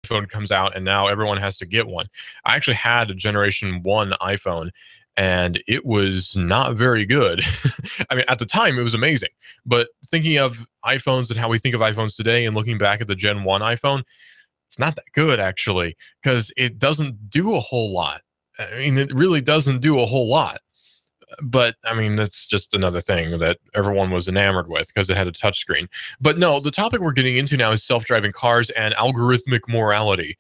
iPhone comes out and now everyone has to get one. I actually had a Generation 1 iPhone and it was not very good. I mean, at the time, it was amazing. But thinking of iPhones and how we think of iPhones today and looking back at the Gen 1 iPhone, it's not that good actually, because it doesn't do a whole lot. I mean, it really doesn't do a whole lot. But I mean, that's just another thing that everyone was enamored with because it had a touchscreen. But no, the topic we're getting into now is self-driving cars and algorithmic morality.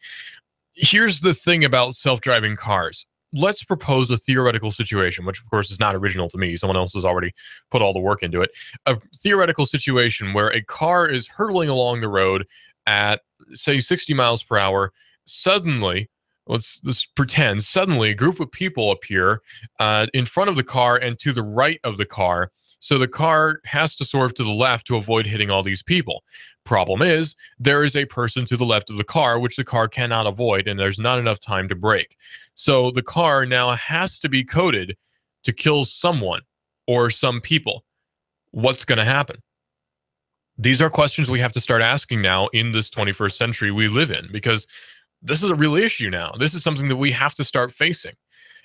Here's the thing about self-driving cars. Let's propose a theoretical situation, which of course is not original to me. Someone else has already put all the work into it. A theoretical situation where a car is hurtling along the road at, say, 60 miles per hour. Suddenly, let's pretend, suddenly a group of people appear in front of the car and to the right of the car. So the car has to swerve to the left to avoid hitting all these people. Problem is, there is a person to the left of the car, which the car cannot avoid, and there's not enough time to brake. So the car now has to be coded to kill someone or some people. What's going to happen? These are questions we have to start asking now in this 21st century we live in, because this is a real issue now. This is something that we have to start facing.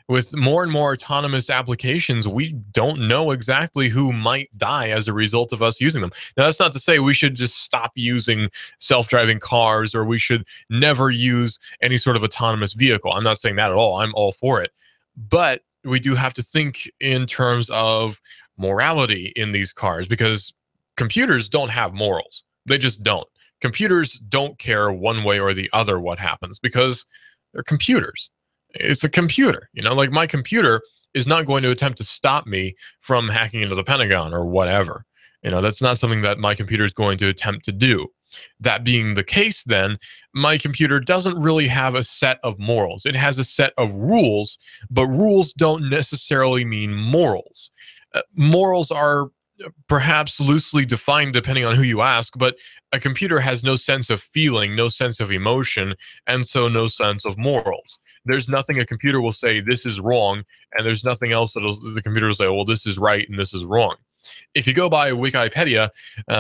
With more and more autonomous applications, we don't know exactly who might die as a result of us using them. Now, that's not to say we should just stop using self-driving cars or we should never use any sort of autonomous vehicle. I'm not saying that at all. I'm all for it. But we do have to think in terms of morality in these cars, because computers don't have morals. They just don't. Computers don't care one way or the other what happens because they're computers. It's a computer, like my computer is not going to attempt to stop me from hacking into the Pentagon or whatever. That's not something that my computer is going to attempt to do. That being the case, then, my computer doesn't really have a set of morals. It has a set of rules, but rules don't necessarily mean morals. Morals are perhaps loosely defined depending on who you ask, but a computer has no sense of feeling, no sense of emotion, and so no sense of morals. There's nothing a computer will say, this is wrong, and there's nothing else that the computer will say, well, this is right and this is wrong. If you go by Wikipedia,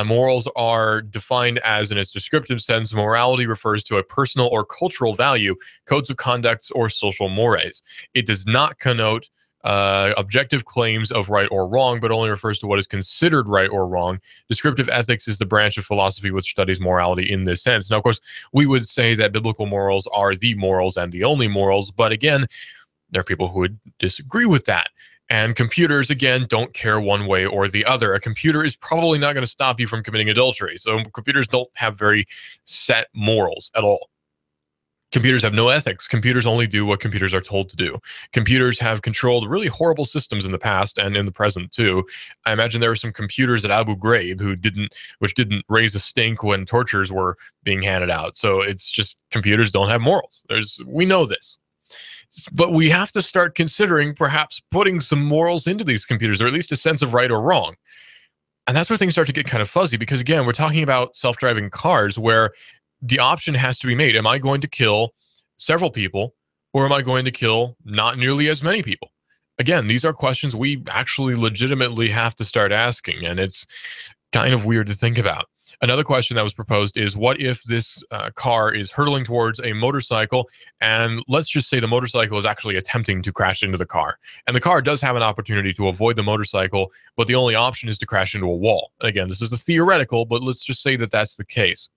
morals are defined as, in its descriptive sense, morality refers to a personal or cultural value, codes of conduct, or social mores. It does not connote objective claims of right or wrong, but only refers to what is considered right or wrong. Descriptive ethics is the branch of philosophy which studies morality in this sense. Now, of course, we would say that biblical morals are the morals and the only morals, but again, there are people who would disagree with that. And computers, again, don't care one way or the other. A computer is probably not going to stop you from committing adultery. So computers don't have very set morals at all. Computers have no ethics. Computers only do what computers are told to do. Computers have controlled really horrible systems in the past and in the present too. I imagine there were some computers at Abu Ghraib which didn't raise a stink when tortures were being handed out. So it's just computers don't have morals. We know this. But we have to start considering perhaps putting some morals into these computers, or at least a sense of right or wrong. And that's where things start to get kind of fuzzy, because again, we're talking about self-driving cars where the option has to be made. Am I going to kill several people, or am I going to kill not nearly as many people? Again, these are questions we actually legitimately have to start asking, and it's kind of weird to think about. Another question that was proposed is, what if this car is hurtling towards a motorcycle, and let's just say the motorcycle is actually attempting to crash into the car, and the car does have an opportunity to avoid the motorcycle, but the only option is to crash into a wall. And again, this is the theoretical, but let's just say that that's the case.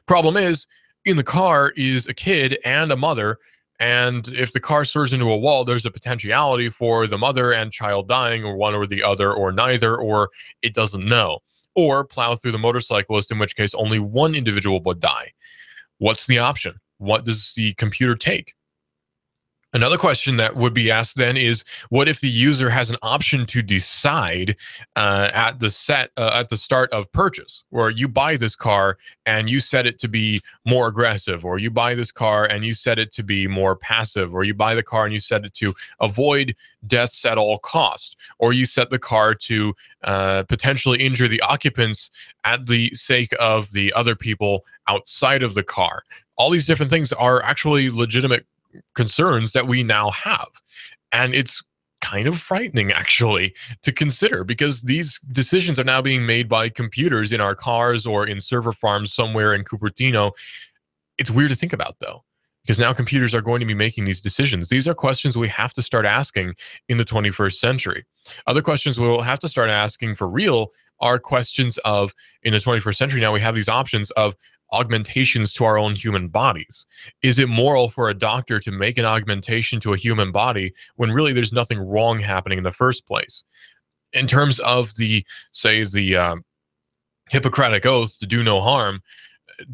Problem is, in the car is a kid and a mother, and if the car swerves into a wall, there's a potentiality for the mother and child dying, or one or the other, or neither, or it doesn't know. Or plow through the motorcyclist, in which case only one individual would die. What's the option? What does the computer take? Another question that would be asked then is, what if the user has an option to decide at the start of purchase, where you buy this car and you set it to be more aggressive, or you buy this car and you set it to be more passive, or you buy the car and you set it to avoid deaths at all cost, or you set the car to potentially injure the occupants at the sake of the other people outside of the car. All these different things are actually legitimate concerns that we now have. And it's kind of frightening, actually, to consider, because these decisions are now being made by computers in our cars or in server farms somewhere in Cupertino. It's weird to think about, though, because now computers are going to be making these decisions. These are questions we have to start asking in the 21st century. Other questions we'll have to start asking for real are questions of, in the 21st century now, we have these options of augmentations to our own human bodies. Is it moral for a doctor to make an augmentation to a human body when really there's nothing wrong happening in the first place? In terms of the, say, the Hippocratic oath to do no harm,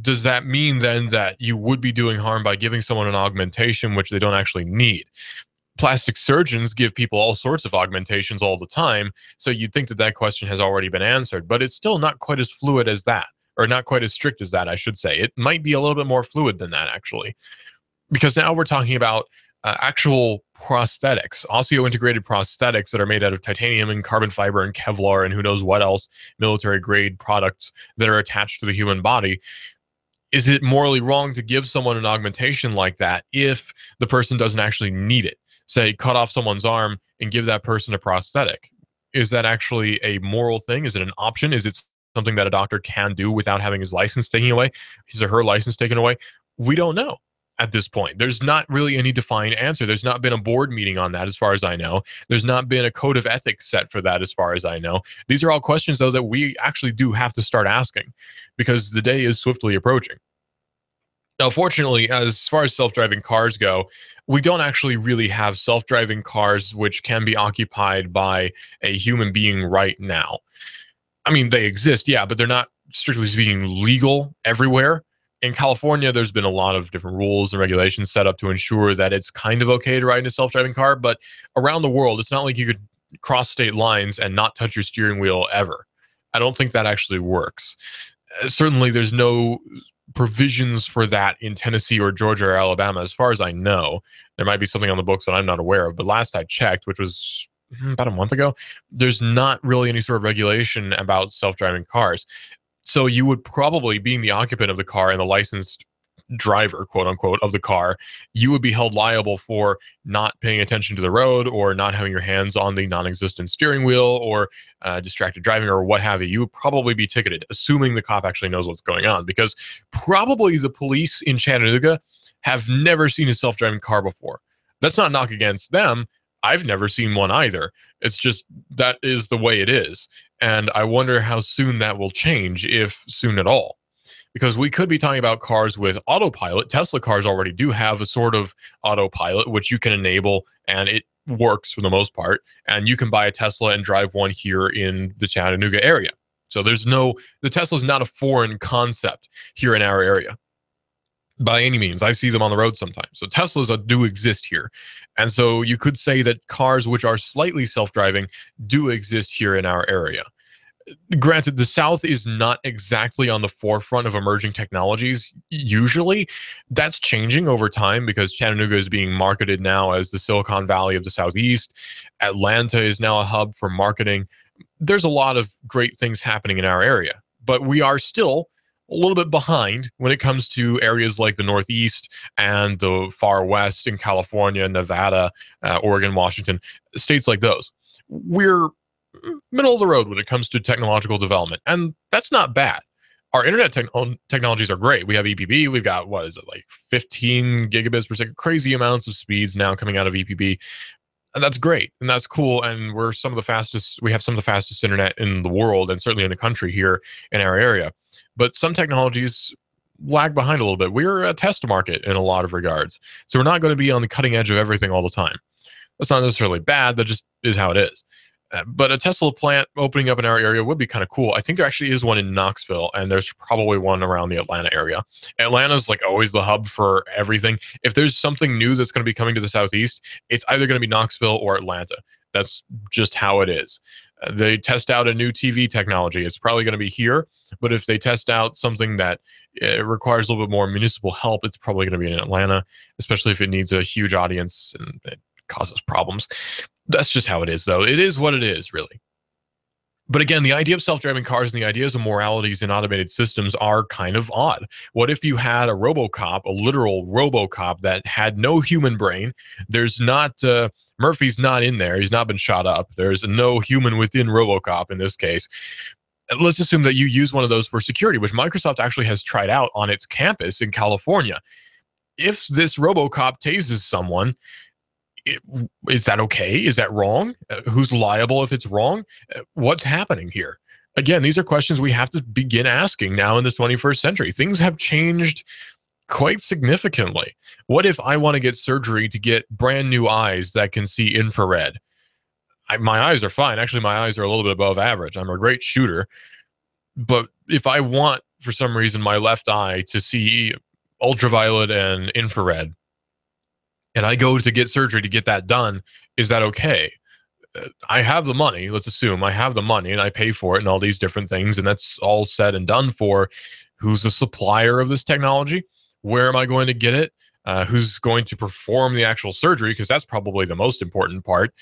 does that mean then that you would be doing harm by giving someone an augmentation which they don't actually need? Plastic surgeons give people all sorts of augmentations all the time, so you'd think that that question has already been answered, but it's still not quite as fluid as that, or not quite as strict as that, I should say. It might be a little bit more fluid than that, actually, because now we're talking about actual prosthetics, osseointegrated prosthetics that are made out of titanium and carbon fiber and Kevlar and who knows what else, military grade products that are attached to the human body. Is it morally wrong to give someone an augmentation like that if the person doesn't actually need it? Say, cut off someone's arm and give that person a prosthetic. Is that actually a moral thing? Is it an option? Is it something that a doctor can do without having his license taken away, his or her license taken away? We don't know at this point. There's not really any defined answer. There's not been a board meeting on that, as far as I know. There's not been a code of ethics set for that, as far as I know. These are all questions, though, that we actually do have to start asking because the day is swiftly approaching. Now, fortunately, as far as self-driving cars go, we don't actually really have self-driving cars which can be occupied by a human being right now. I mean, they exist, yeah, but they're not, strictly speaking, legal everywhere. In California, there's been a lot of different rules and regulations set up to ensure that it's kind of okay to ride in a self-driving car, but around the world, it's not like you could cross state lines and not touch your steering wheel ever. I don't think that actually works. Certainly, there's no provisions for that in Tennessee or Georgia or Alabama, as far as I know. There might be something on the books that I'm not aware of, but last I checked, which was about a month ago, there's not really any sort of regulation about self-driving cars. So you would probably, being the occupant of the car and the licensed driver, quote unquote, of the car, you would be held liable for not paying attention to the road or not having your hands on the non-existent steering wheel or distracted driving or what have you. You would probably be ticketed, assuming the cop actually knows what's going on, because probably the police in Chattanooga have never seen a self-driving car before. That's not a knock against them. I've never seen one either. It's just that is the way it is. And I wonder how soon that will change, if soon at all. Because we could be talking about cars with autopilot. Tesla cars already do have a sort of autopilot, which you can enable, and it works for the most part. And you can buy a Tesla and drive one here in the Chattanooga area. So the Tesla is not a foreign concept here in our area by any means. I see them on the road sometimes. So Teslas do exist here. And so you could say that cars which are slightly self-driving do exist here in our area. Granted, the South is not exactly on the forefront of emerging technologies. Usually, that's changing over time because Chattanooga is being marketed now as the Silicon Valley of the Southeast. Atlanta is now a hub for marketing. There's a lot of great things happening in our area, but we are still a little bit behind when it comes to areas like the Northeast and the far West in California, Nevada, Oregon, Washington, states like those. We're middle of the road when it comes to technological development, and that's not bad. Our internet technologies are great. We have EPB. We've got, what is it, like 15 gigabits per second, crazy amounts of speeds now coming out of EPB. And that's great, and that's cool, and we have some of the fastest internet in the world, and certainly in the country here in our area. But some technologies lag behind a little bit. We're a test market in a lot of regards, so we're not going to be on the cutting edge of everything all the time. That's not necessarily bad. That just is how it is. But a Tesla plant opening up in our area would be kind of cool. I think there actually is one in Knoxville, and there's probably one around the Atlanta area. Atlanta's like always the hub for everything. If there's something new that's going to be coming to the Southeast, it's either going to be Knoxville or Atlanta. That's just how it is. They test out a new TV technology. It's probably going to be here. But if they test out something that requires a little bit more municipal help, it's probably going to be in Atlanta, especially if it needs a huge audience and it causes problems. That's just how it is, though. It is what it is, really. But again, the idea of self-driving cars and the ideas of moralities in automated systems are kind of odd. What if you had a RoboCop, a literal RoboCop that had no human brain? There's not, Murphy's not in there. He's not been shot up. There's no human within RoboCop in this case. Let's assume that you use one of those for security, which Microsoft actually has tried out on its campus in California. If this RoboCop tases someone, is that okay? Is that wrong? Who's liable if it's wrong? What's happening here? Again, these are questions we have to begin asking now in the 21st century. Things have changed quite significantly. What if I want to get surgery to get brand new eyes that can see infrared? My eyes are fine. Actually, my eyes are a little bit above average. I'm a great shooter. But if I want, for some reason, my left eye to see ultraviolet and infrared, and I go to get surgery to get that done, is that okay? I have the money. Let's assume I have the money and I pay for it and all these different things, and that's all said and done for. Who's the supplier of this technology? Where am I going to get it? Who's going to perform the actual surgery? Because that's probably the most important part.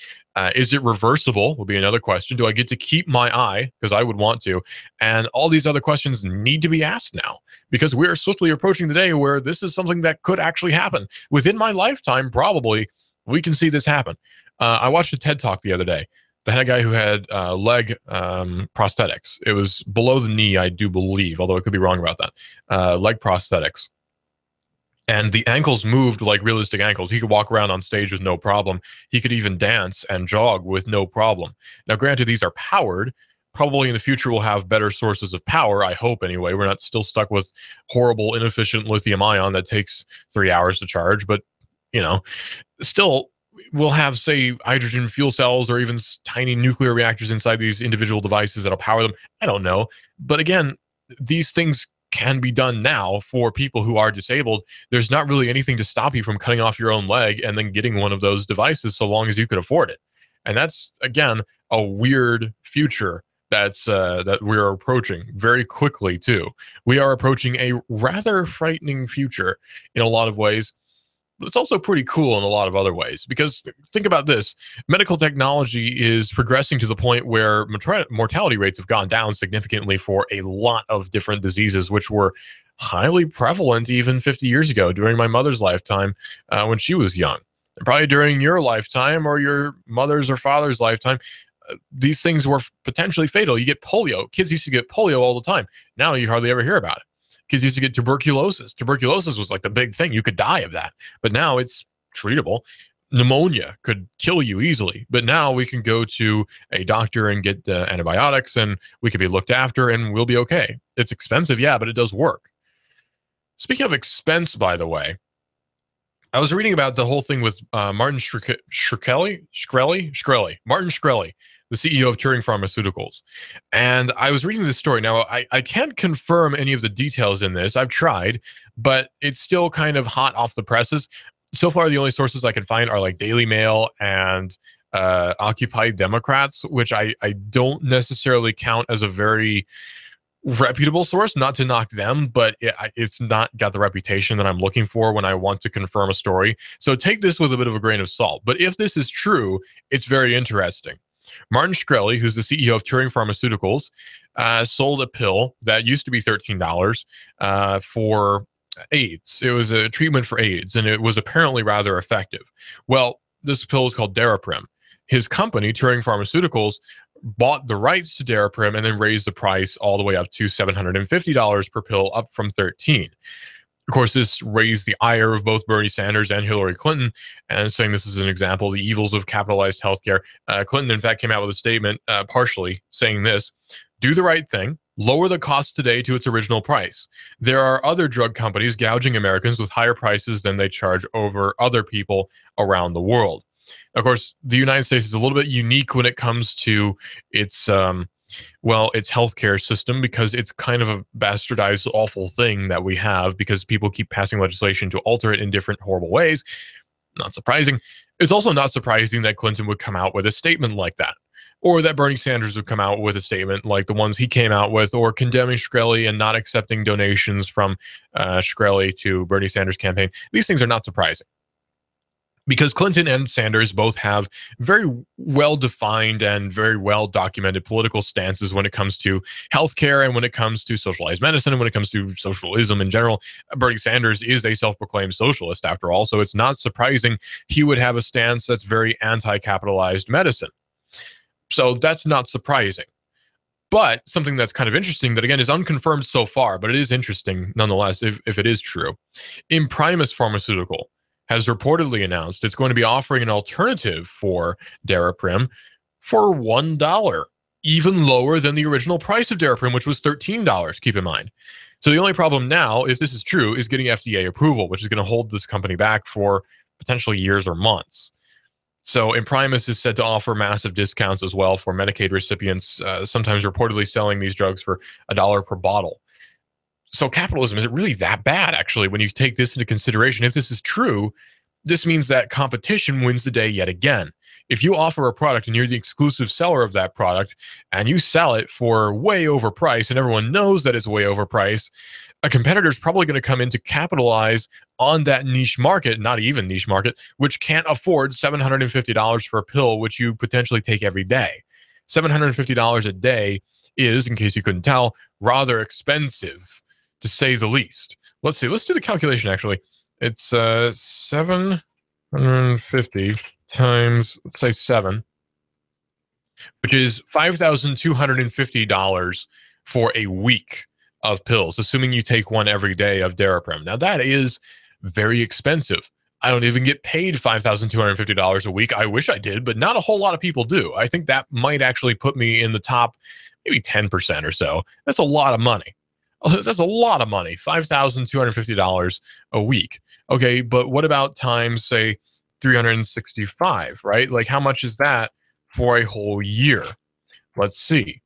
Is it reversible? Will be another question. Do I get to keep my eye? Because I would want to. And all these other questions need to be asked now, because we are swiftly approaching the day where this is something that could actually happen. Within my lifetime, probably, we can see this happen. I watched a TED Talk the other day. They had a guy who had leg prosthetics. It was below the knee, I do believe, although I could be wrong about that. Leg prosthetics. And the ankles moved like realistic ankles. He could walk around on stage with no problem. He could even dance and jog with no problem. Now, granted, these are powered. Probably in the future, we'll have better sources of power, I hope anyway. We're not still stuck with horrible, inefficient lithium ion that takes 3 hours to charge. But, still, we'll have, say, hydrogen fuel cells or even tiny nuclear reactors inside these individual devices that'll power them. I don't know. But again, these things can be done now for people who are disabled. There's not really anything to stop you from cutting off your own leg and then getting one of those devices, so long as you can afford it. And that's, again, a weird future that we're approaching very quickly too. We are approaching a rather frightening future in a lot of ways. But it's also pretty cool in a lot of other ways, because think about this. Medical technology is progressing to the point where mortality rates have gone down significantly for a lot of different diseases, which were highly prevalent even 50 years ago during my mother's lifetime when she was young. And probably during your lifetime or your mother's or father's lifetime, these things were potentially fatal. You get polio. Kids used to get polio all the time. Now you hardly ever hear about it. Kids used to get tuberculosis. Tuberculosis was like the big thing. You could die of that. But now it's treatable. Pneumonia could kill you easily. But now we can go to a doctor and get antibiotics, and we can be looked after, and we'll be okay. It's expensive, yeah, but it does work. Speaking of expense, by the way, I was reading about the whole thing with Martin Shkreli, the CEO of Turing Pharmaceuticals. And I was reading this story. Now, I can't confirm any of the details in this. I've tried, but it's still kind of hot off the presses. So far, the only sources I can find are like Daily Mail and Occupy Democrats, which I don't necessarily count as a very reputable source, not to knock them, but it's not got the reputation that I'm looking for when I want to confirm a story. So take this with a bit of a grain of salt. But if this is true, it's very interesting. Martin Shkreli, who's the CEO of Turing Pharmaceuticals, sold a pill that used to be $13 for AIDS. It was a treatment for AIDS, and it was apparently rather effective. Well, this pill is called Daraprim. His company, Turing Pharmaceuticals, bought the rights to Daraprim and then raised the price all the way up to $750 per pill, up from $13. Of course, this raised the ire of both Bernie Sanders and Hillary Clinton, and saying this is an example of the evils of capitalized healthcare. Clinton, in fact, came out with a statement partially saying this: do the right thing, lower the cost today to its original price. There are other drug companies gouging Americans with higher prices than they charge over other people around the world. Of course, the United States is a little bit unique when it comes to its healthcare system, because it's kind of a bastardized, awful thing that we have, because people keep passing legislation to alter it in different horrible ways. Not surprising. It's also not surprising that Clinton would come out with a statement like that, or that Bernie Sanders would come out with a statement like the ones he came out with, or condemning Shkreli and not accepting donations from Shkreli to Bernie Sanders' campaign. These things are not surprising, because Clinton and Sanders both have very well-defined and very well-documented political stances when it comes to healthcare and when it comes to socialized medicine and when it comes to socialism in general. Bernie Sanders is a self-proclaimed socialist, after all, so it's not surprising he would have a stance that's very anti-capitalized medicine. So that's not surprising. But something that's kind of interesting that, again, is unconfirmed so far, but it is interesting nonetheless if it is true. Imprimis Pharmaceutical has reportedly announced it's going to be offering an alternative for Daraprim for $1, even lower than the original price of Daraprim, which was $13, keep in mind. So the only problem now, if this is true, is getting FDA approval, which is going to hold this company back for potentially years or months. So Imprimis is said to offer massive discounts as well for Medicaid recipients, sometimes reportedly selling these drugs for $1 per bottle. So capitalism, is it really that bad, actually, when you take this into consideration? If this is true, this means that competition wins the day yet again. If you offer a product and you're the exclusive seller of that product and you sell it for way overpriced and everyone knows that it's way overpriced, a competitor is probably going to come in to capitalize on that niche market, not even niche market, which can't afford $750 for a pill, which you potentially take every day. $750 a day is, in case you couldn't tell, rather expensive, to say the least. Let's see. Let's do the calculation, actually. It's 750 times, let's say 7, which is $5,250 for a week of pills, assuming you take one every day of Daraprim. Now, that is very expensive. I don't even get paid $5,250 a week. I wish I did, but not a whole lot of people do. I think that might actually put me in the top maybe 10% or so. That's a lot of money. That's a lot of money, $5,250 a week. Okay, but what about times, say, 365, right? Like, how much is that for a whole year? Let's see.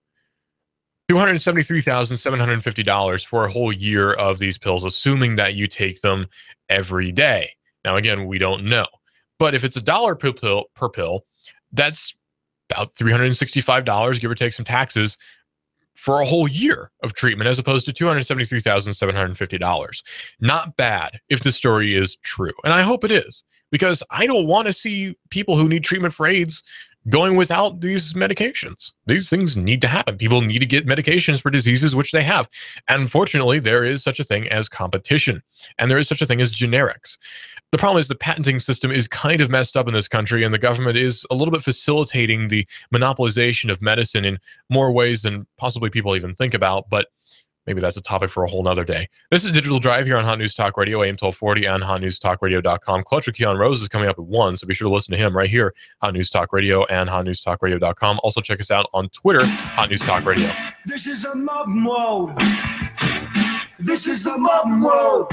$273,750 for a whole year of these pills, assuming that you take them every day. Now, again, we don't know. But if it's $1 per pill, that's about $365, give or take some taxes, for a whole year of treatment, as opposed to $273,750. Not bad if the story is true. And I hope it is, because I don't want to see people who need treatment for AIDS going without these medications. These things need to happen. People need to get medications for diseases which they have. And unfortunately, there is such a thing as competition, and there is such a thing as generics. The problem is the patenting system is kind of messed up in this country, and the government is a little bit facilitating the monopolization of medicine in more ways than possibly people even think about, but maybe that's a topic for a whole nother day. This is Digital Drive here on Hot News Talk Radio, AM 1240 and hotnewstalkradio.com. Clutch with Keon Rose is coming up at 1, so be sure to listen to him right here, Hot News Talk Radio and hotnewstalkradio.com. Also check us out on Twitter, Hot News Talk Radio. This is a mob mode. This is the mob mode.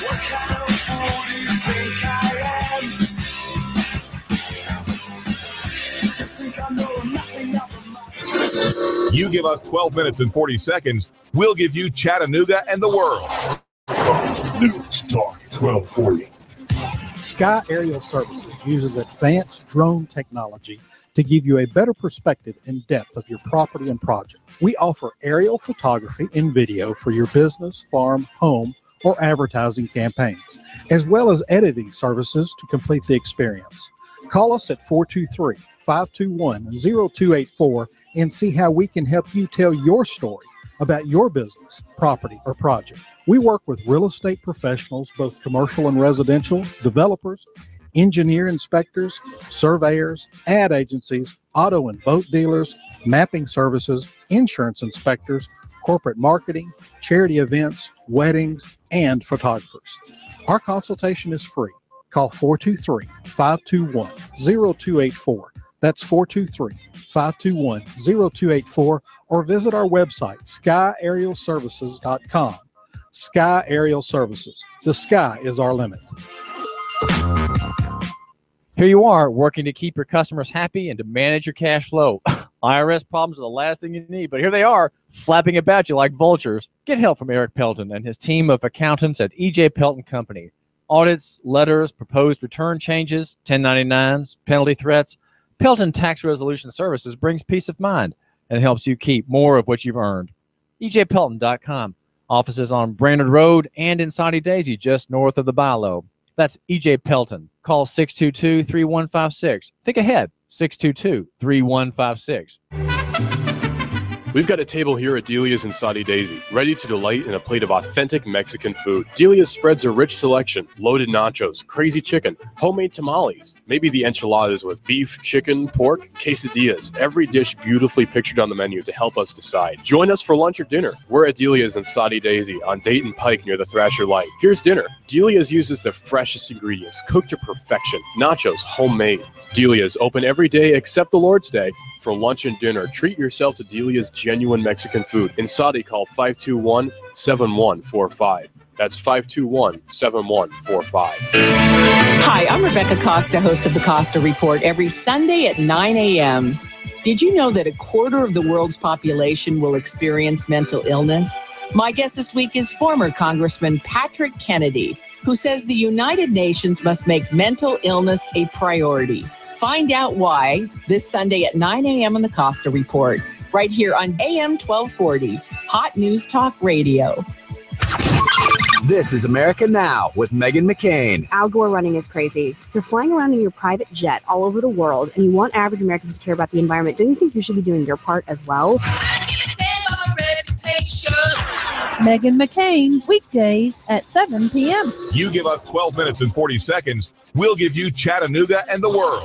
What kind of fool do you think I am? Just think I know nothing of You give us 12 minutes and 40 seconds, we'll give you Chattanooga and the world. News Talk 1240. Sky Aerial Services uses advanced drone technology to give you a better perspective and depth of your property and project. We offer aerial photography and video for your business, farm, home, or advertising campaigns, as well as editing services to complete the experience. Call us at 423-521-0284 and see how we can help you tell your story about your business, property, or project. We work with real estate professionals, both commercial and residential, developers, engineer inspectors, surveyors, ad agencies, auto and boat dealers, mapping services, insurance inspectors, corporate marketing, charity events, weddings, and photographers. Our consultation is free. Call 423-521-0284. That's 423-521-0284, or visit our website, skyaerialservices.com. Sky Aerial Services. The sky is our limit. Here you are, working to keep your customers happy and to manage your cash flow. IRS problems are the last thing you need, but here they are, flapping about you like vultures. Get help from Eric Pelton and his team of accountants at E.J. Pelton Company. Audits, letters, proposed return changes, 1099s, penalty threats. Pelton Tax Resolution Services brings peace of mind and helps you keep more of what you've earned. EJPelton.com. Offices on Brainerd Road and in Saudi Daisy, just north of the Bilo. That's E.J. Pelton. Call 622-3156. Think ahead, 622-3156. We've got a table here at Delia's in Saudi Daisy, ready to delight in a plate of authentic Mexican food. Delia's spreads a rich selection: loaded nachos, crazy chicken, homemade tamales, maybe the enchiladas with beef, chicken, pork, quesadillas. Every dish beautifully pictured on the menu to help us decide. Join us for lunch or dinner. We're at Delia's in Saudi Daisy on Dayton Pike near the Thrasher Light. Here's dinner. Delia's uses the freshest ingredients, cooked to perfection. Nachos, homemade. Delia's open every day except the Lord's Day. For lunch and dinner, treat yourself to Delia's genuine Mexican food. In Saudi, call 521-7145. That's 521-7145. Hi, I'm Rebecca Costa, host of the Costa Report, every Sunday at 9 a.m. Did you know that a quarter of the world's population will experience mental illness? My guest this week is former Congressman Patrick Kennedy, who says the United Nations must make mental illness a priority. Find out why this Sunday at 9 a.m. on the Costa Report, right here on AM 1240, Hot News Talk Radio. This is America Now with Meghan McCain. Al Gore running is crazy. You're flying around in your private jet all over the world, and you want average Americans to care about the environment. Don't you think you should be doing your part as well? Meghan McCain, weekdays at 7 p.m. You give us 12 minutes and 40 seconds, we'll give you Chattanooga and the world.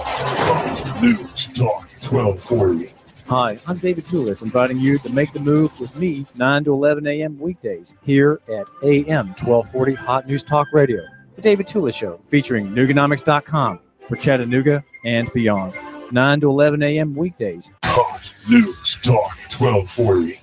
News Talk 1240. Hi, I'm David Tulis, inviting you to make the move with me 9 to 11 a.m. weekdays here at AM 1240 Hot News Talk Radio. The David Tulis Show, featuring Nooganomics.com for Chattanooga and beyond. 9 to 11 a.m. weekdays. Hot News Talk 1240.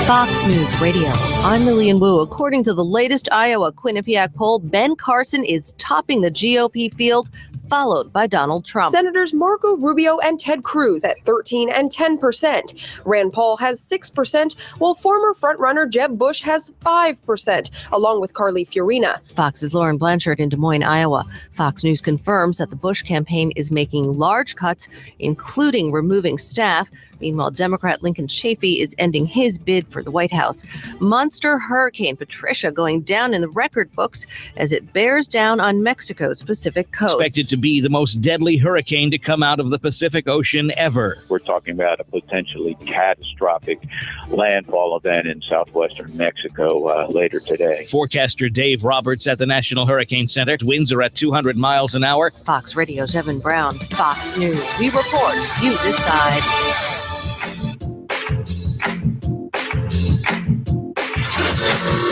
Fox News Radio. I'm Lillian Wu. According to the latest Iowa Quinnipiac poll, Ben Carson is topping the GOP field, followed by Donald Trump. Senators Marco Rubio and Ted Cruz at 13% and 10%. Rand Paul has 6%, while former frontrunner Jeb Bush has 5%, along with Carly Fiorina. Fox's Lauren Blanchard in Des Moines, Iowa. Fox News confirms that the Bush campaign is making large cuts, including removing staff. Meanwhile, Democrat Lincoln Chafee is ending his bid for the White House. Monster Hurricane Patricia going down in the record books as it bears down on Mexico's Pacific coast. Expected to be the most deadly hurricane to come out of the Pacific Ocean ever. We're talking about a potentially catastrophic landfall event in southwestern Mexico later today. Forecaster Dave Roberts at the National Hurricane Center. Winds are at 200 miles an hour. Fox Radio's Evan Brown. Fox News. We report. You decide.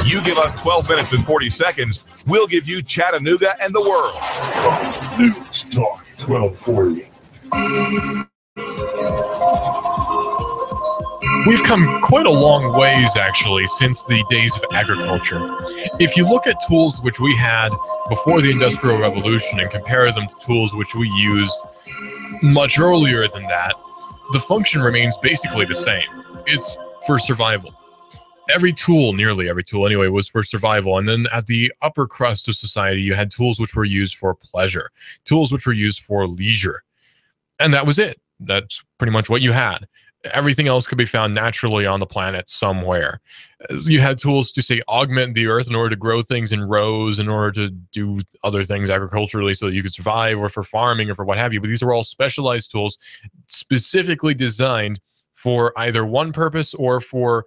You give us 12 minutes and 40 seconds, we'll give you Chattanooga and the world. News Talk 1240. We've come quite a long ways, actually, since the days of agriculture. If you look at tools which we had before the Industrial Revolution and compare them to tools which we used much earlier than that, the function remains basically the same. It's for survival. Every tool, nearly every tool anyway, was for survival. And then at the upper crust of society, you had tools which were used for pleasure, tools which were used for leisure. And that was it. That's pretty much what you had. Everything else could be found naturally on the planet somewhere. You had tools to, say, augment the earth in order to grow things in rows, in order to do other things agriculturally so that you could survive, or for farming, or for what have you. But these are all specialized tools specifically designed for either one purpose or for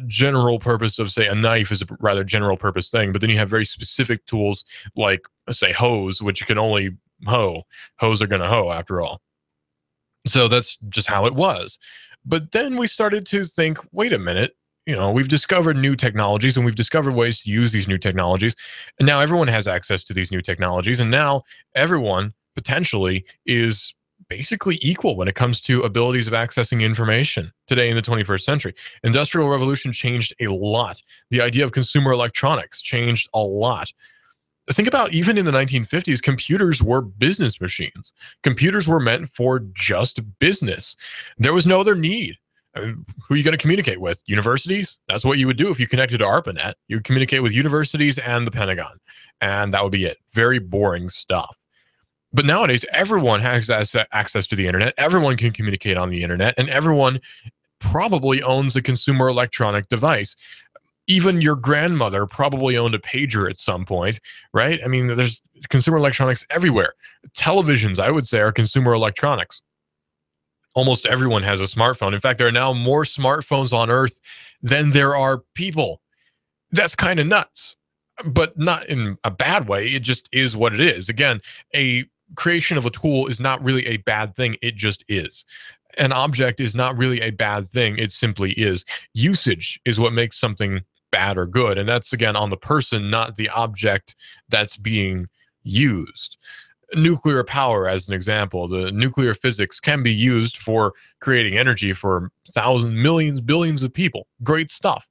general purpose of, say, a knife is a rather general purpose thing. But then you have very specific tools like, say, hoes, which can only hoe. Hoes are going to hoe, after all. So that's just how it was. But then we started to think, wait a minute, you know, we've discovered new technologies and we've discovered ways to use these new technologies. And now everyone has access to these new technologies. And now everyone potentially is basically equal when it comes to abilities of accessing information today in the 21st century. Industrial Revolution changed a lot. The idea of consumer electronics changed a lot. Think about, even in the 1950s, computers were business machines. Computers were meant for just business. There was no other need. I mean, who are you going to communicate with? Universities? That's what you would do if you connected to ARPANET. You would communicate with universities and the Pentagon. And that would be it. Very boring stuff. But nowadays, everyone has access to the internet. Everyone can communicate on the internet. And everyone probably owns a consumer electronic device. Even your grandmother probably owned a pager at some point, right? I mean, there's consumer electronics everywhere. Televisions, I would say, are consumer electronics. Almost everyone has a smartphone. In fact, there are now more smartphones on Earth than there are people. That's kind of nuts, but not in a bad way. It just is what it is. Again, a creation of a tool is not really a bad thing. It just is. An object is not really a bad thing. It simply is. Usage is what makes something bad or good. And that's, again, on the person, not the object that's being used. Nuclear power, as an example, the nuclear physics can be used for creating energy for thousands, millions, billions of people. Great stuff.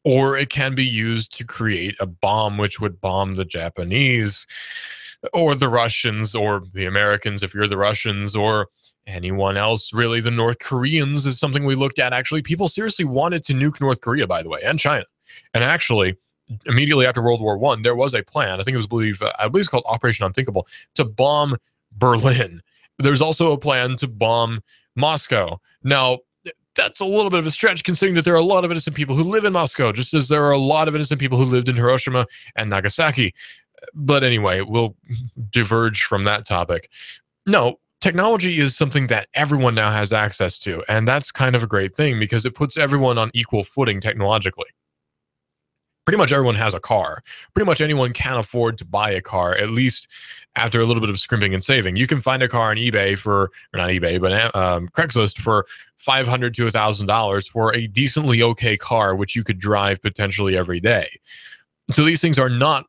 Or it can be used to create a bomb, which would bomb the Japanese or the Russians or the Americans, if you're the Russians, or anyone else, really. The North Koreans is something we looked at. Actually, people seriously wanted to nuke North Korea, by the way, and China. And actually, immediately after World War I, there was a plan. I think it was I believe it's called Operation Unthinkable, to bomb Berlin. There's also a plan to bomb Moscow. Now, that's a little bit of a stretch, considering that there are a lot of innocent people who live in Moscow, just as there are a lot of innocent people who lived in Hiroshima and Nagasaki. But anyway, we'll diverge from that topic. No, technology is something that everyone now has access to, and that's kind of a great thing because it puts everyone on equal footing technologically. Pretty much everyone has a car. Pretty much anyone can afford to buy a car, at least after a little bit of scrimping and saving. You can find a car on eBay for, or not eBay, but Craigslist for $500 to $1,000 for a decently okay car, which you could drive potentially every day. So these things are not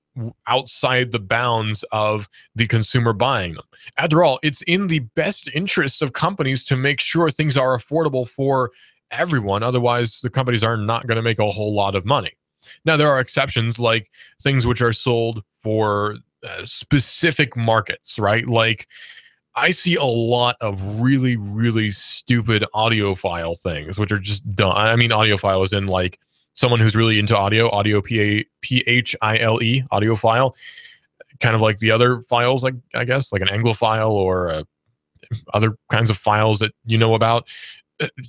outside the bounds of the consumer buying them. After all, it's in the best interests of companies to make sure things are affordable for everyone. Otherwise, the companies are not going to make a whole lot of money. Now, there are exceptions, like things which are sold for specific markets, right? Like, I see a lot of really, really stupid audiophile things, which are just dumb. I mean, audiophile is in like someone who's really into audio P-H-I-L-E, audiophile, kind of like the other files, like I guess, like an Anglophile or other kinds of files that you know about.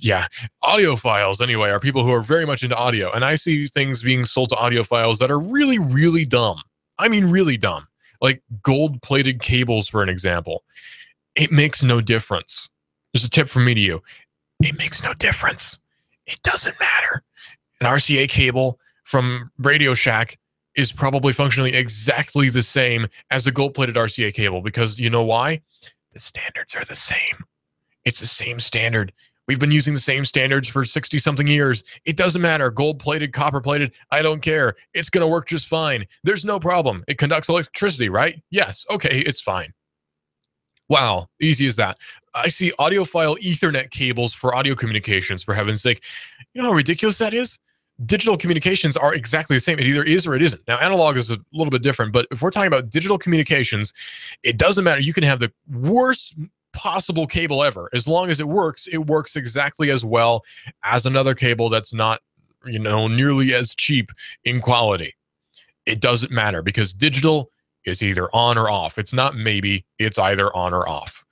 Yeah, audiophiles anyway are people who are very much into audio, and I see things being sold to audiophiles that are really, really dumb. I mean, really dumb, like gold-plated cables, for an example. It makes no difference. There's a tip from me to you. It makes no difference. It doesn't matter. An RCA cable from Radio Shack is probably functionally exactly the same as a gold-plated RCA cable, because you know why? The standards are the same. It's the same standard. We've been using the same standards for 60-something years. It doesn't matter. Gold-plated, copper-plated, I don't care. It's going to work just fine. There's no problem. It conducts electricity, right? Yes. Okay, it's fine. Wow, easy as that. I see audiophile Ethernet cables for audio communications, for heaven's sake. You know how ridiculous that is? Digital communications are exactly the same. It either is or it isn't. Now, analog is a little bit different, but if we're talking about digital communications, it doesn't matter. You can have the worst possible cable ever. As long as it works exactly as well as another cable that's not, you know, nearly as cheap in quality. It doesn't matter, because digital is either on or off. It's not maybe, it's either on or off.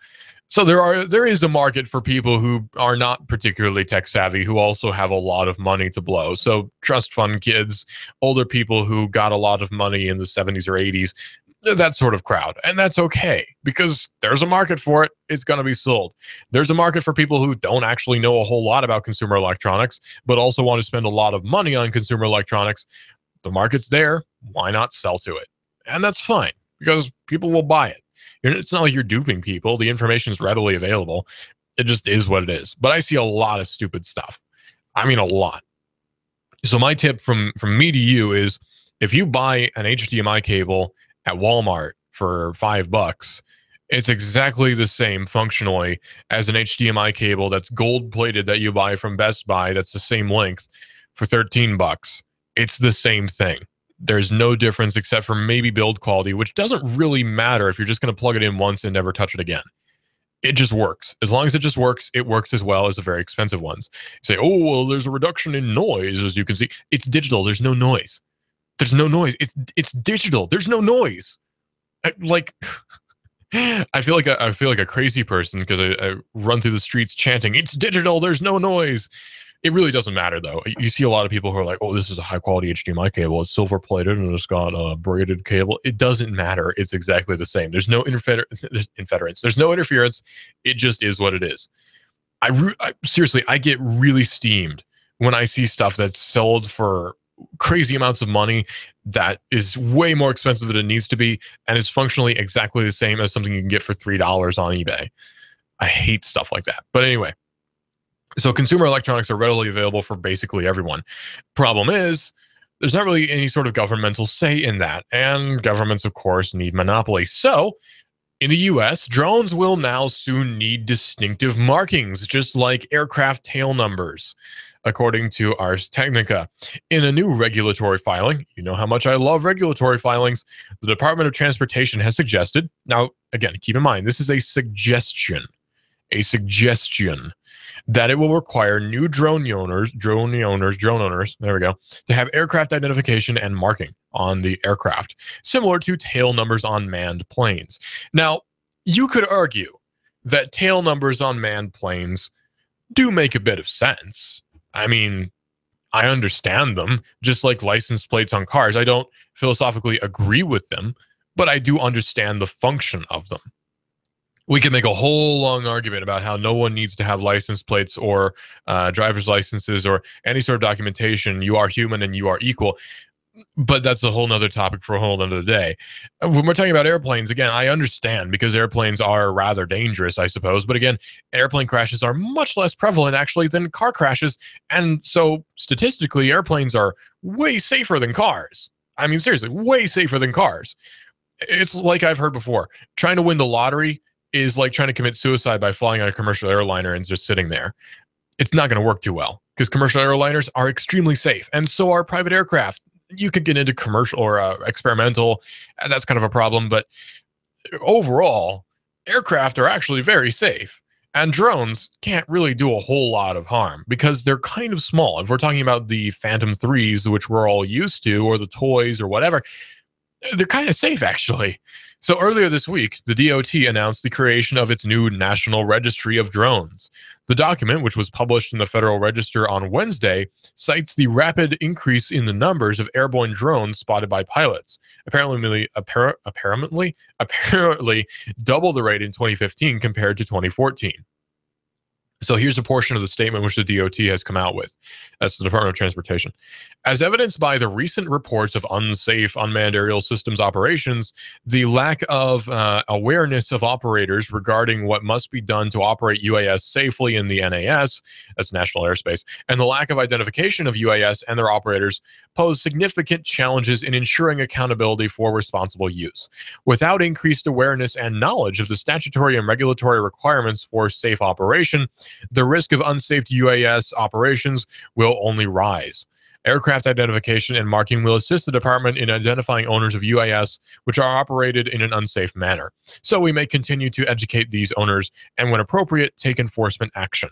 So there is a market for people who are not particularly tech savvy, who also have a lot of money to blow. So trust fund kids, older people who got a lot of money in the 70s or 80s, that sort of crowd. And that's okay, because there's a market for it. It's going to be sold. There's a market for people who don't actually know a whole lot about consumer electronics, but also want to spend a lot of money on consumer electronics. The market's there. Why not sell to it? And that's fine, because people will buy it. It's not like you're duping people. The information is readily available. It just is what it is. But I see a lot of stupid stuff. I mean, a lot. So my tip from me to you is, if you buy an HDMI cable at Walmart for $5, it's exactly the same functionally as an HDMI cable that's gold-plated that you buy from Best Buy that's the same length for $13. It's the same thing. There's no difference except for maybe build quality, which doesn't really matter if you're just going to plug it in once and never touch it again. It just works. As long as it just works, it works as well as the very expensive ones. You say, oh, well, there's a reduction in noise, as you can see. It's digital. There's no noise. There's no noise. It's digital. There's no noise. I feel like a crazy person because I run through the streets chanting, it's digital. There's no noise. It really doesn't matter, though. You see a lot of people who are like, oh, this is a high-quality HDMI cable. It's silver-plated, and it's got a braided cable. It doesn't matter. It's exactly the same. There's no interference. There's no interference. It just is what it is. Seriously, I get really steamed when I see stuff that's sold for crazy amounts of money that is way more expensive than it needs to be and is functionally exactly the same as something you can get for $3 on eBay. I hate stuff like that. But anyway, so consumer electronics are readily available for basically everyone. Problem is, there's not really any sort of governmental say in that, and governments, of course, need monopoly. So, in the US, drones will now soon need distinctive markings, just like aircraft tail numbers, according to Ars Technica. In a new regulatory filing, you know how much I love regulatory filings, the Department of Transportation has suggested, now, again, keep in mind, this is a suggestion, that it will require new drone owners, there we go, to have aircraft identification and marking on the aircraft, similar to tail numbers on manned planes. Now, you could argue that tail numbers on manned planes do make a bit of sense. I mean, I understand them, just like license plates on cars. I don't philosophically agree with them, but I do understand the function of them. We can make a whole long argument about how no one needs to have license plates or driver's licenses or any sort of documentation. You are human and you are equal. But that's a whole nother topic for a whole nother day. When we're talking about airplanes, again, I understand because airplanes are rather dangerous, I suppose. But again, airplane crashes are much less prevalent actually than car crashes. And so statistically, airplanes are way safer than cars. I mean, seriously, way safer than cars. It's like I've heard before. Trying to win the lottery is like trying to commit suicide by flying on a commercial airliner and just sitting there. It's not going to work too well because commercial airliners are extremely safe, and so are private aircraft. You could get into commercial or experimental, and that's kind of a problem, but overall, aircraft are actually very safe, and drones can't really do a whole lot of harm because they're kind of small. If we're talking about the Phantom 3s, which we're all used to, or the toys or whatever, they're kind of safe, actually. So earlier this week, the DOT announced the creation of its new National Registry of Drones. The document, which was published in the Federal Register on Wednesday, cites the rapid increase in the numbers of airborne drones spotted by pilots, apparently double the rate in 2015 compared to 2014. So here's a portion of the statement which the DOT has come out with. That's the Department of Transportation. As evidenced by the recent reports of unsafe unmanned aerial systems operations, the lack of awareness of operators regarding what must be done to operate UAS safely in the NAS, that's National Airspace, and the lack of identification of UAS and their operators pose significant challenges in ensuring accountability for responsible use. Without increased awareness and knowledge of the statutory and regulatory requirements for safe operation, the risk of unsafe UAS operations will only rise. Aircraft identification and marking will assist the department in identifying owners of UAS which are operated in an unsafe manner. So we may continue to educate these owners and, when appropriate, take enforcement action.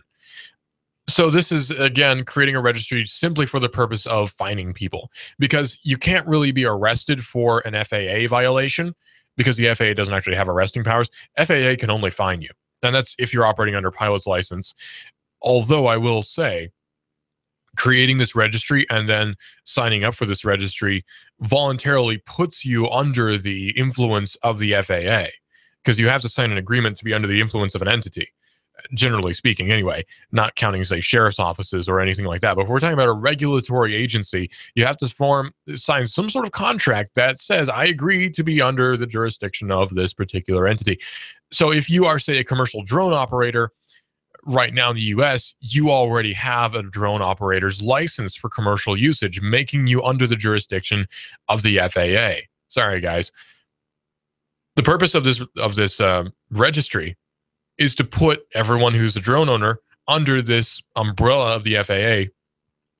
So this is, again, creating a registry simply for the purpose of fining people, because you can't really be arrested for an FAA violation because the FAA doesn't actually have arresting powers. FAA can only fine you. And that's if you're operating under pilot's license. Although I will say, creating this registry and then signing up for this registry voluntarily puts you under the influence of the FAA, because you have to sign an agreement to be under the influence of an entity, generally speaking anyway, not counting, say, sheriff's offices or anything like that. But if we're talking about a regulatory agency, you have to sign some sort of contract that says, I agree to be under the jurisdiction of this particular entity. So if you are, say, a commercial drone operator, right now in the US, you already have a drone operator's license for commercial usage, making you under the jurisdiction of the FAA. Sorry, guys. The purpose of this registry is to put everyone who's a drone owner under this umbrella of the FAA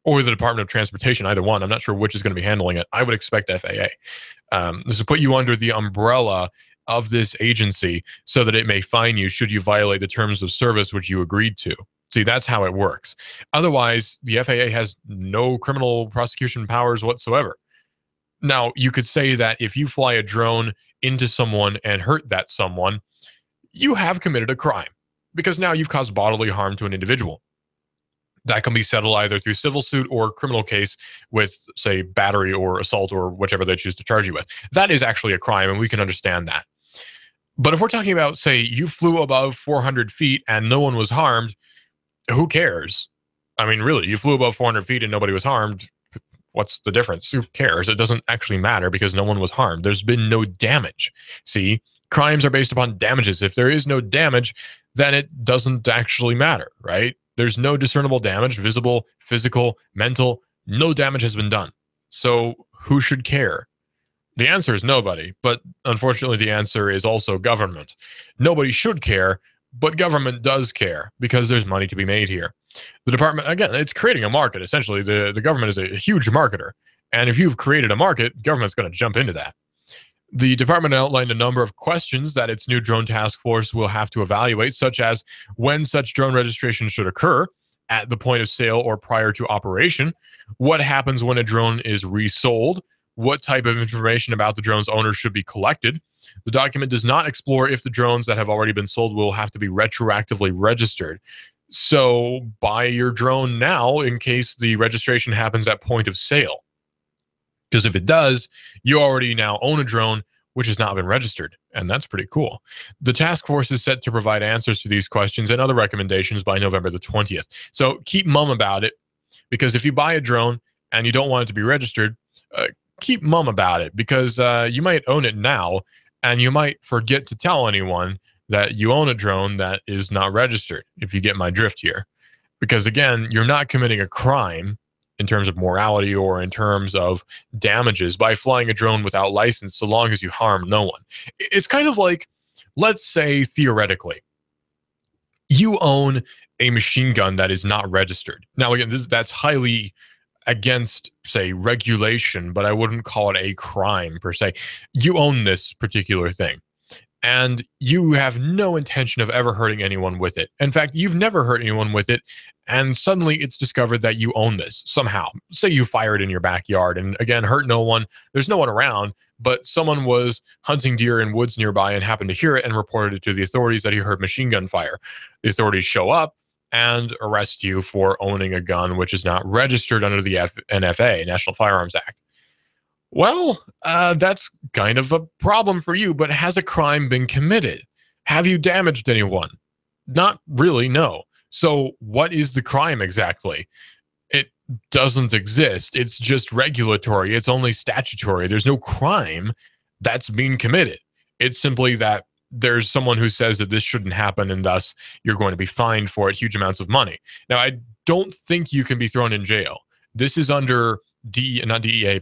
or the Department of Transportation, either one. I'm not sure which is going to be handling it. I would expect FAA. This is to put you under the umbrella of this agency so that it may fine you should you violate the terms of service which you agreed to. See, that's how it works. Otherwise, the FAA has no criminal prosecution powers whatsoever. Now, you could say that if you fly a drone into someone and hurt that someone, you have committed a crime because now you've caused bodily harm to an individual. That can be settled either through civil suit or criminal case with, say, battery or assault or whichever they choose to charge you with. That is actually a crime, and we can understand that. But if we're talking about, say, you flew above 400 feet and no one was harmed, who cares? I mean, really, you flew above 400 feet and nobody was harmed. What's the difference? Who cares? It doesn't actually matter because no one was harmed. There's been no damage. See, crimes are based upon damages. If there is no damage, then it doesn't actually matter, right? There's no discernible damage, visible, physical, mental. No damage has been done. So who should care? The answer is nobody, but unfortunately the answer is also government. Nobody should care, but government does care because there's money to be made here. The department, again, it's creating a market. Essentially, the government is a huge marketer. And if you've created a market, government's going to jump into that. The department outlined a number of questions that its new drone task force will have to evaluate, such as when such drone registration should occur, at the point of sale or prior to operation, what happens when a drone is resold, what type of information about the drone's owner should be collected. The document does not explore if the drones that have already been sold will have to be retroactively registered. So buy your drone now in case the registration happens at point of sale. Because if it does, you already now own a drone which has not been registered, and that's pretty cool. The task force is set to provide answers to these questions and other recommendations by November the 20th. So keep mum about it, because if you buy a drone and you don't want it to be registered, keep mum about it, because you might own it now, and you might forget to tell anyone that you own a drone that is not registered, if you get my drift here. Because again, you're not committing a crime in terms of morality or in terms of damages by flying a drone without license, so long as you harm no one. It's kind of like, let's say theoretically, you own a machine gun that is not registered. Now again, that's highly against, say, regulation, but I wouldn't call it a crime per se. You own this particular thing, and you have no intention of ever hurting anyone with it. In fact, you've never hurt anyone with it, and suddenly it's discovered that you own this somehow. Say you fire it in your backyard, and again, hurt no one. There's no one around, but someone was hunting deer in woods nearby and happened to hear it and reported it to the authorities that he heard machine gun fire. The authorities show up and arrest you for owning a gun which is not registered under the NFA, National Firearms Act. Well, that's kind of a problem for you, but has a crime been committed? Have you damaged anyone? Not really, no. So what is the crime exactly? It doesn't exist. It's just regulatory. It's only statutory. There's no crime that's being committed. It's simply that there's someone who says that this shouldn't happen, and thus you're going to be fined for it huge amounts of money. Now, I don't think you can be thrown in jail. This is under BATFE,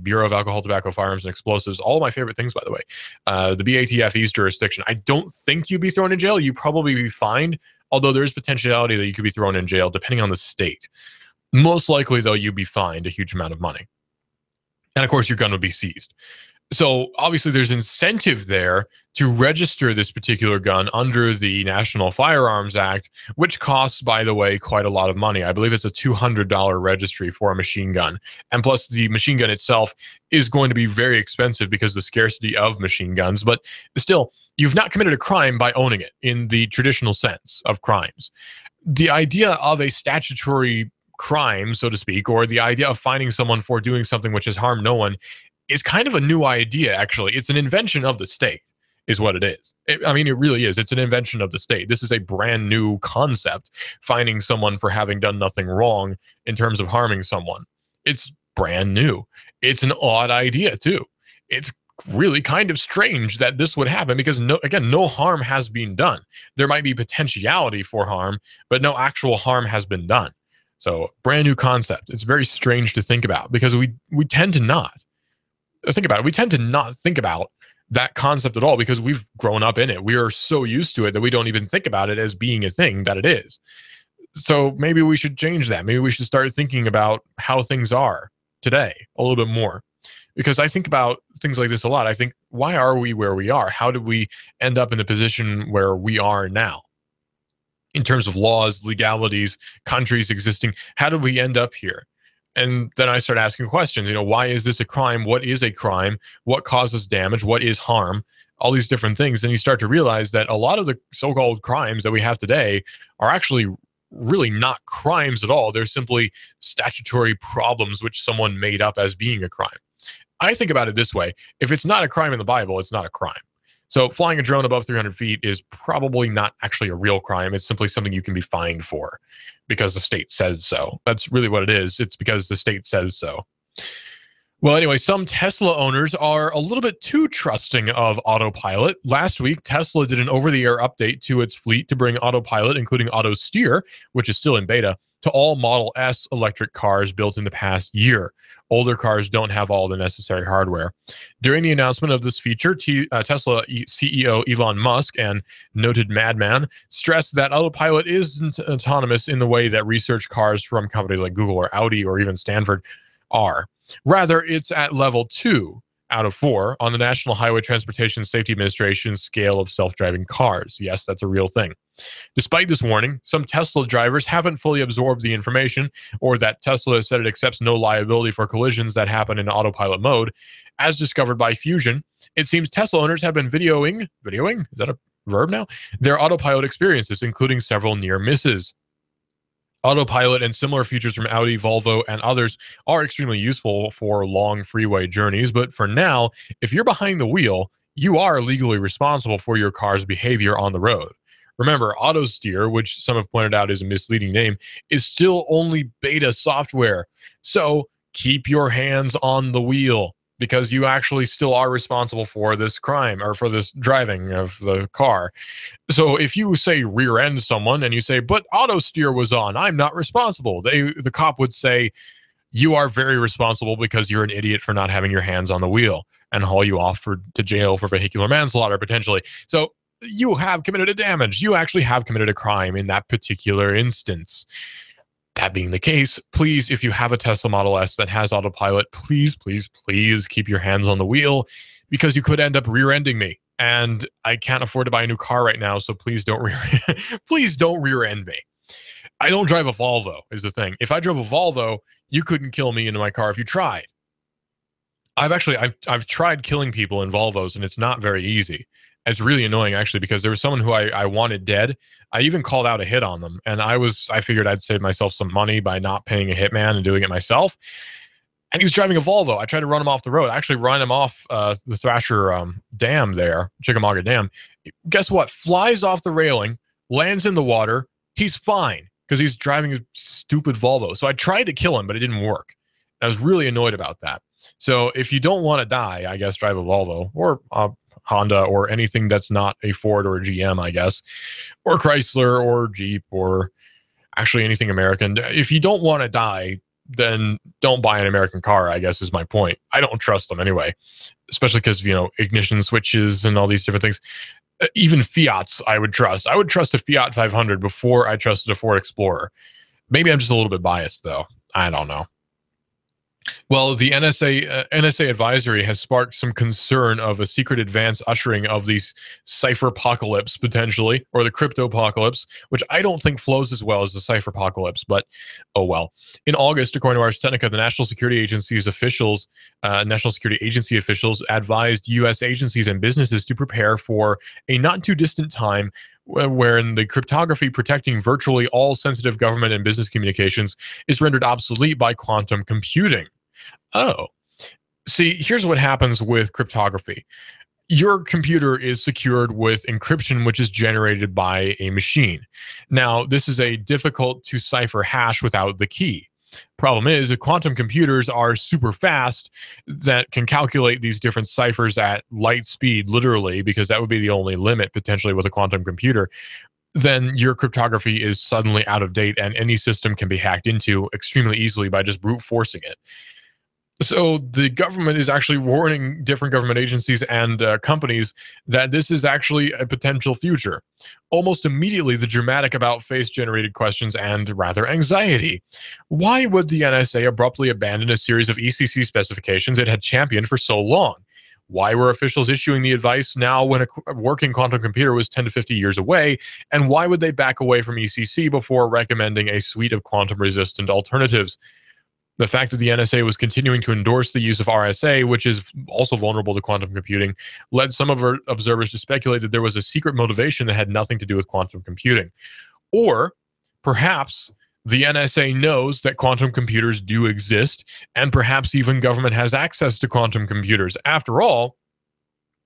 Bureau of Alcohol, Tobacco, Firearms, and Explosives. All my favorite things, by the way. The BATFE's jurisdiction. I don't think you'd be thrown in jail. You'd probably be fined, although there's potentiality that you could be thrown in jail depending on the state. Most likely, though, you'd be fined a huge amount of money. And of course, your gun would be seized. So obviously there's incentive there to register this particular gun under the National Firearms Act, which costs, by the way, quite a lot of money. I believe it's a $200 registry for a machine gun. And plus the machine gun itself is going to be very expensive because of the scarcity of machine guns. But still, you've not committed a crime by owning it in the traditional sense of crimes. The idea of a statutory crime, so to speak, or the idea of finding someone for doing something which has harmed no one, is kind of a new idea, actually. It's an invention of the state, is what it is. I mean, it really is. It's an invention of the state. This is a brand new concept, finding someone for having done nothing wrong in terms of harming someone. It's brand new. It's an odd idea, too. It's really kind of strange that this would happen because, no harm has been done. There might be potentiality for harm, but no actual harm has been done. So, brand new concept. It's very strange to think about because we tend to not. Think about it. We tend to not think about that concept at all because we've grown up in it. We are so used to it that we don't even think about it as being a thing that it is. So maybe we should change that. Maybe we should start thinking about how things are today a little bit more. Because I think about things like this a lot. I think, why are we where we are? How did we end up in the position where we are now? In terms of laws, legalities, countries existing, how did we end up here? And then I start asking questions, why is this a crime? What is a crime? What causes damage? What is harm? All these different things. And you start to realize that a lot of the so-called crimes that we have today are actually really not crimes at all. They're simply statutory problems which someone made up as being a crime. I think about it this way. If it's not a crime in the Bible, it's not a crime. So flying a drone above 300 feet is probably not actually a real crime. It's simply something you can be fined for because the state says so. That's really what it is. It's because the state says so. Well, anyway, some Tesla owners are a little bit too trusting of autopilot. Last week, Tesla did an over-the-air update to its fleet to bring autopilot, including auto steer, which is still in beta, to all Model S electric cars built in the past year. Older cars don't have all the necessary hardware. During the announcement of this feature, Tesla CEO Elon Musk and noted madman stressed that autopilot isn't autonomous in the way that research cars from companies like Google or Audi or even Stanford are. Rather, it's at level 2 out of 4 on the National Highway Transportation Safety Administration's scale of self-driving cars. Yes, that's a real thing. Despite this warning, some Tesla drivers haven't fully absorbed the information, or that Tesla has said it accepts no liability for collisions that happen in autopilot mode. As discovered by Fusion, it seems Tesla owners have been videoing, is that a verb now? Their autopilot experiences, including several near misses. Autopilot and similar features from Audi, Volvo, and others are extremely useful for long freeway journeys, but for now, if you're behind the wheel, you are legally responsible for your car's behavior on the road. Remember, auto steer, which some have pointed out is a misleading name, is still only beta software. So keep your hands on the wheel, because you actually still are responsible for this crime or for this driving of the car. So if you say rear end someone and you say, but auto steer was on, I'm not responsible. The cop would say, you are very responsible because you're an idiot for not having your hands on the wheel, and haul you off to jail for vehicular manslaughter potentially. So you have committed a damage. You actually have committed a crime in that particular instance. That being the case, please, if you have a Tesla Model S that has autopilot, please, please, please keep your hands on the wheel, because you could end up rear-ending me. And I can't afford to buy a new car right now, so please don't please don't rear-end me. I don't drive a Volvo, is the thing. If I drove a Volvo, you couldn't kill me into my car if you tried. I've tried killing people in Volvos, and it's not very easy. It's really annoying, actually, because there was someone who I wanted dead. I even called out a hit on them, and I figured I'd save myself some money by not paying a hitman and doing it myself. And he was driving a Volvo. I tried to run him off the road. I actually ran him off the Thrasher Dam there, Chickamauga Dam. Guess what? Flies off the railing, lands in the water. He's fine because he's driving a stupid Volvo. So I tried to kill him, but it didn't work. I was really annoyed about that. So if you don't want to die, I guess drive a Volvo or Honda or anything that's not a Ford or a GM, I guess, or Chrysler or Jeep or actually anything American. If you don't want to die, then don't buy an American car, I guess is my point. I don't trust them anyway, especially because, ignition switches and all these different things. Even Fiats I would trust. I would trust a Fiat 500 before I trusted a Ford Explorer. Maybe I'm just a little bit biased, though. I don't know. Well, the NSA advisory has sparked some concern of a secret advance ushering of the cipher-pocalypse, potentially, or the crypto-pocalypse, which I don't think flows as well as the cipher-pocalypse, but oh well. In August, according to Ars Technica, the National Security Agency officials advised U.S. agencies and businesses to prepare for a not-too-distant time wherein the cryptography protecting virtually all sensitive government and business communications is rendered obsolete by quantum computing. Oh, see, here's what happens with cryptography. Your computer is secured with encryption, which is generated by a machine. Now, this is a difficult to cipher hash without the key. Problem is that quantum computers are super fast that can calculate these different ciphers at light speed, literally, because that would be the only limit potentially with a quantum computer. Then your cryptography is suddenly out of date and any system can be hacked into extremely easily by just brute forcing it. So the government is actually warning different government agencies and companies that this is actually a potential future. Almost immediately, the dramatic about-face generated questions and rather anxiety. Why would the NSA abruptly abandon a series of ECC specifications it had championed for so long? Why were officials issuing the advice now when a working quantum computer was 10 to 50 years away? And why would they back away from ECC before recommending a suite of quantum-resistant alternatives? The fact that the NSA was continuing to endorse the use of RSA, which is also vulnerable to quantum computing, led some of our observers to speculate that there was a secret motivation that had nothing to do with quantum computing. Or perhaps the NSA knows that quantum computers do exist, and perhaps even government has access to quantum computers. After all,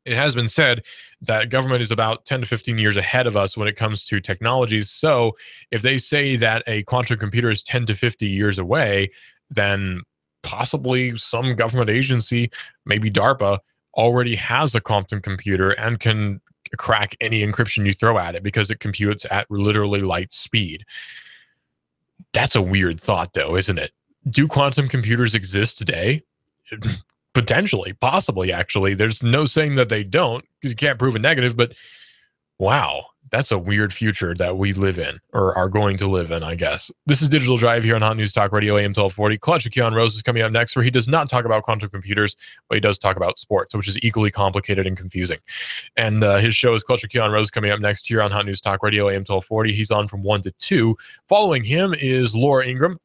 It has been said that government is about 10 to 15 years ahead of us when it comes to technologies. So if they say that a quantum computer is 10 to 50 years away, then possibly some government agency, maybe DARPA, already has a quantum computer and can crack any encryption you throw at it because it computes at literally light speed. That's a weird thought, though, isn't it? Do quantum computers exist today? Potentially, possibly, actually. There's no saying that they don't because you can't prove a negative, but wow, that's a weird future that we live in, or are going to live in, I guess. This is Digital Drive here on Hot News Talk Radio AM 1240. Clutch with Keon Rose is coming up next, where he does not talk about quantum computers, but he does talk about sports, which is equally complicated and confusing. And his show is Clutch with Keon Rose coming up next here on Hot News Talk Radio AM 1240. He's on from 1 to 2. Following him is Laura Ingraham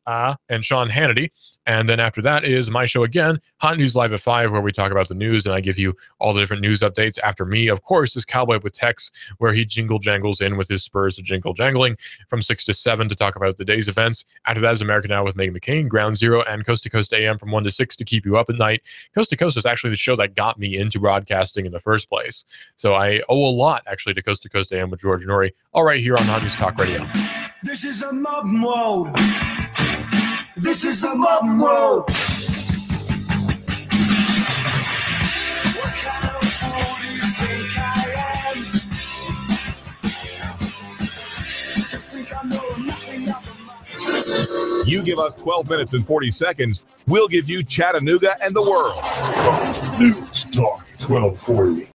and Sean Hannity. And then after that is my show again, Hot News Live at 5, where we talk about the news and I give you all the different news updates. After me, of course, is Cowboy with Tex, where he jingle jangles in with his spurs of jingle jangling from 6 to 7 to talk about the day's events. After that is American Now with Megan McCain, Ground Zero, and Coast to Coast AM from 1 to 6 to keep you up at night. Coast to Coast was actually the show that got me into broadcasting in the first place. So I owe a lot, actually, to Coast AM with George Noory, all right here on Hot News Talk Radio. This is a mob mode. This is the mob mode. What kind of fool do you think I am? You think I know nothing about You give us 12 minutes and 40 seconds, we'll give you Chattanooga and the world. Fox News Talk 1240.